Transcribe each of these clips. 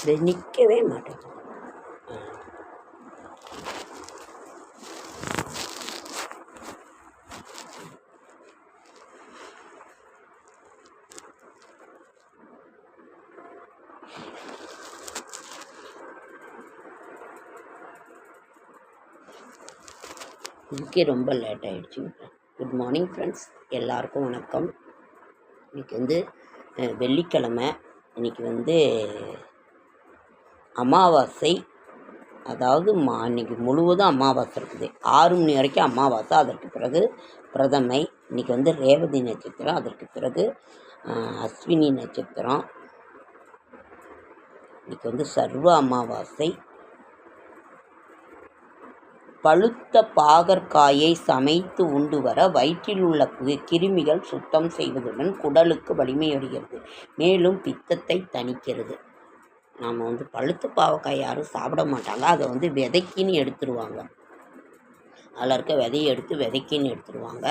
இது நிற்கவே மாட்டேங்குது. இதுக்கே ரொம்ப லேட் ஆகிடுச்சுங்க. குட் மார்னிங் ஃப்ரெண்ட்ஸ், எல்லாருக்கும் வணக்கம். இன்றைக்கி வந்து வெள்ளிக்கிழமை. இன்றைக்கி அமாவாசை. அதாவது இன்றைக்கி முழுவதும் அமாவாசை இருக்குது. 6 மணி வரைக்கும் அமாவாசை. அதற்கு பிறகு பிரதமை. இன்றைக்கி ரேவதி நட்சத்திரம். அதற்கு பிறகு அஸ்வினி நட்சத்திரம். இன்றைக்கி சர்வ அமாவாசை. பழுத்த பாகற்காயை சமைத்து உண்டு வர வயிற்றில் உள்ள கிருமிகள் சுத்தம் செய்வதுடன் குடலுக்கு வலிமையடைகிறது, மேலும் பித்தத்தை தணிக்கிறது. நாம் பழுத்த பாவக்காய் யாரும் சாப்பிட மாட்டாங்க. அதை விதைக்கின்னு எடுத்துருவாங்க. அதில் இருக்க விதையை எடுத்து விதைக்கின்னு எடுத்துருவாங்க.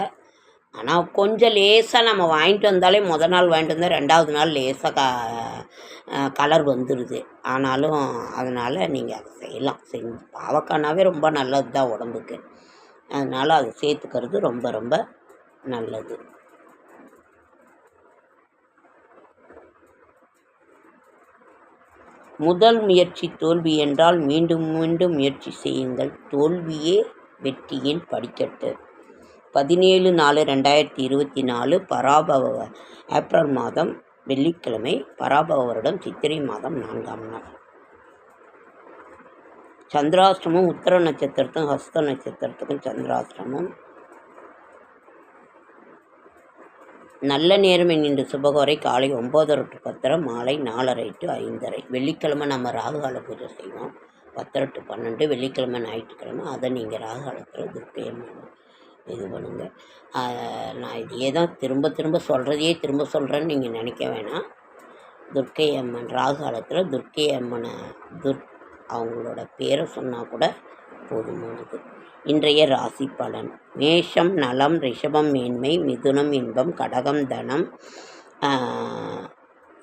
ஆனால் கொஞ்சம் லேசாக நம்ம வாங்கிட்டு வந்தாலே நாள் வாங்கிட்டு வந்தால் 2வது நாள் லேசாக கலர் வந்துடுது. ஆனாலும் அதனால் நீங்கள் அதை செய்யலாம். பாவக்காய்னாவே ரொம்ப நல்லது தான் உடம்புக்கு. அதனால் அதை சேர்த்துக்கிறது ரொம்ப ரொம்ப நல்லது. முதல் முயற்சி தோல்வி என்றால் மீண்டும் மீண்டும் முயற்சி செய்யுங்கள். தோல்வியே வெற்றியின் படிக்கட்டு. 17/4/2024 பராபவ ஏப்ரல் மாதம் வெள்ளிக்கிழமை. பராபவ வருடம் சித்திரை மாதம் 4ஆம் நாள். சந்திராஷ்டிரமம் உத்தர நட்சத்திரத்துக்கும் ஹஸ்த நட்சத்திரத்துக்கும் சந்திராஷ்டிரமம். நல்ல நேரம் என்கின்ற சுபகோரை காலை 9:30 to 10:30, மாலை 4:30 to 5:30. வெள்ளிக்கிழமை நம்ம ராகுகால பூஜை செய்வோம். 10:30 to 12. வெள்ளிக்கிழமை ஞாயிற்றுக்கிழமை அதை நீங்கள் ராகுகாலத்தில் துர்க்கையம்மன் இது பண்ணுங்க. நான் இதையே தான் திரும்ப சொல்கிறதையே திரும்ப சொல்கிறேன்னு நீங்கள் நினைக்க வேணாம். துர்க்கை அம்மன் ராகுகாலத்தில் துர்க்கை அம்மனை அவங்களோட பேரை சொன்னால் கூட போதுமானது. இன்றைய ராசி பலன். மேஷம் நலம், ரிஷபம் மேன்மை, மிதுனம் இன்பம், கடகம் தனம்,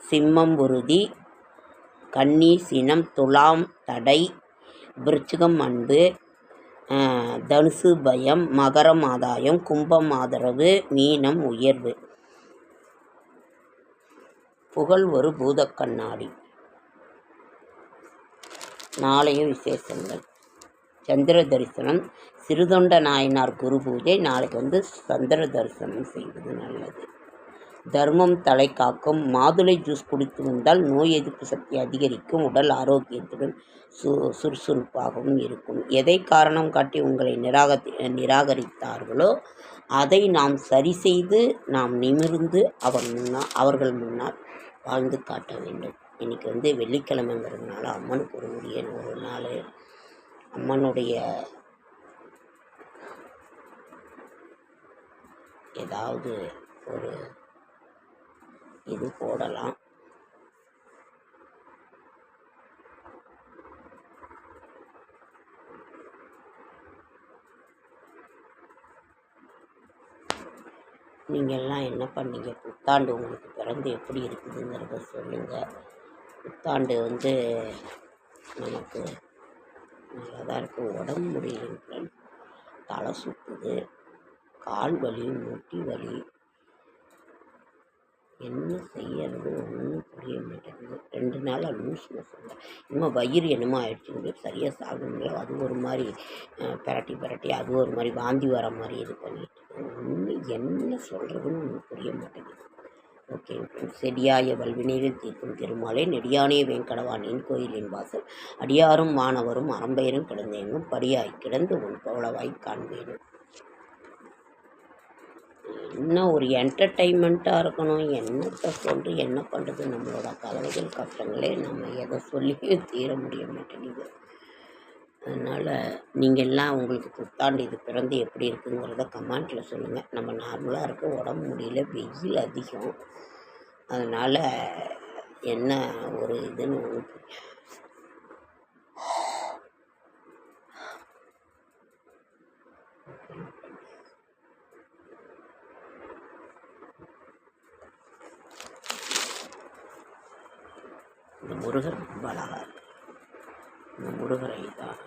சிம்மம் உறுதி, கன்னி சினம், துலாம் தடை, விருச்சிகம் அன்பு, தனுசு பயம், மகரம் ஆதாயம், கும்பம் ஆதரவு, மீனம் உயர்வு. புகழ் ஒரு பூதக்கண்ணாடி. நாளைய விசேஷங்கள். சந்திர தரிசனம், சிறுதொண்ட நாயனார் குரு பூஜை. நாளைக்கு சந்திர தரிசனம் செய்வது நல்லது. தர்மம் தலை காக்கும். மாதுளை ஜூஸ் குடித்து வந்தால் நோய் எதிர்ப்பு சக்தி அதிகரிக்கும், உடல் ஆரோக்கியத்துடன் சுறுசுறுப்பாகவும் இருக்கும். எதை காரணம் காட்டி உங்களை நிராகரித்தார்களோ அதை நாம் சரி செய்து நாம் நிமிர்ந்து அவர்கள் முன்னால் வாழ்ந்து காட்ட வேண்டும். இன்றைக்கி வெள்ளிக்கிழமைங்கிறதுனால அம்மனுக்கு உரிய ஒரு நாள். அம்மனுடைய ஏதாவது ஒரு இது போடலாம். நீங்கள்லாம் என்ன பண்ணீங்க? புத்தாண்டு உங்களுக்கு பிறந்து எப்படி இருக்குதுங்கிறத சொல்லுங்கள். புத்தாண்டு நமக்கு நல்லா தான் இருக்குது. உடம்பு முடியல, தலை சுற்றுது, கால் வலி, முட்டி வலி, என்ன செய்யறது ஒன்றும் புரிய மாட்டேங்குது. 2 நாளாக லூஸ் மோசங்க. இன்னும் வயிறு என்னமோ ஆயிடுச்சுங்க, சரியாக சாப்பிடுங்களோ அது ஒரு மாதிரி பிரட்டி அது ஒரு மாதிரி வாந்தி வர மாதிரி இது பண்ணிட்டு ஒன்றும் என்ன சொல்கிறதுன்னு ஒன்றும் புரிய மாட்டேங்குது. ஓகே ஃப்ரெண்ட்ஸ், செடியாய வல்வினையில் தீர்க்கும் திருமாலே நெடியானே வேங்கடவானின் கோயிலின் வாசல் அடியாரும் மாணவரும் அறம்பெயரும் கிடந்தேங்கும் படியாய் கிடந்து உன் பவளவாய் காண்பேனும். இன்னும் ஒரு என்டர்டெயின்மெண்ட்டாக இருக்கணும். என்னத்தை சொல்லி என்ன பண்ணுறது? நம்மளோட கவலைகள் கஷ்டங்களே நம்ம எதை சொல்லியும் தீர முடிய மாட்டேங்குது. அதனால் நீங்கள்லாம் உங்களுக்கு புத்தாண்டு இது பிறந்து எப்படி இருக்குங்கிறத கமெண்ட்டில் சொல்லுங்கள். நம்ம நார்மலாக இருக்க, உடம்பு முடியல, வெயில் அதிகம். அதனால் என்ன ஒரு இதுன்னு இந்த முருகர் ரொம்ப அழகாக இருக்கு. இந்த முருகரை தான்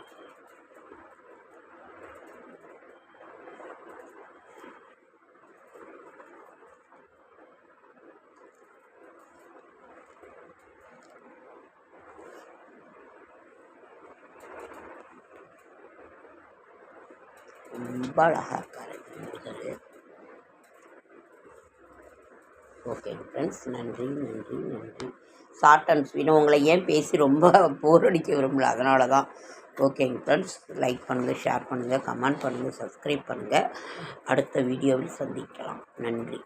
ரொம்ப அழகாக இருக்கார் முருகர். ஓகே ஃப்ரெண்ட்ஸ், நன்றி நன்றி நன்றி. Short and sweet. உங்களை ஏன் பேசி ரொம்ப போர் அடிக்க விரும்பல, அதனால தான். ஓகேங்க ஃப்ரெண்ட்ஸ், லைக் பண்ணுங்கள், ஷேர் பண்ணுங்கள், கமெண்ட் பண்ணுங்கள், சப்ஸ்கிரைப் பண்ணுங்கள். அடுத்த வீடியோவில் சந்திக்கலாம். நன்றி.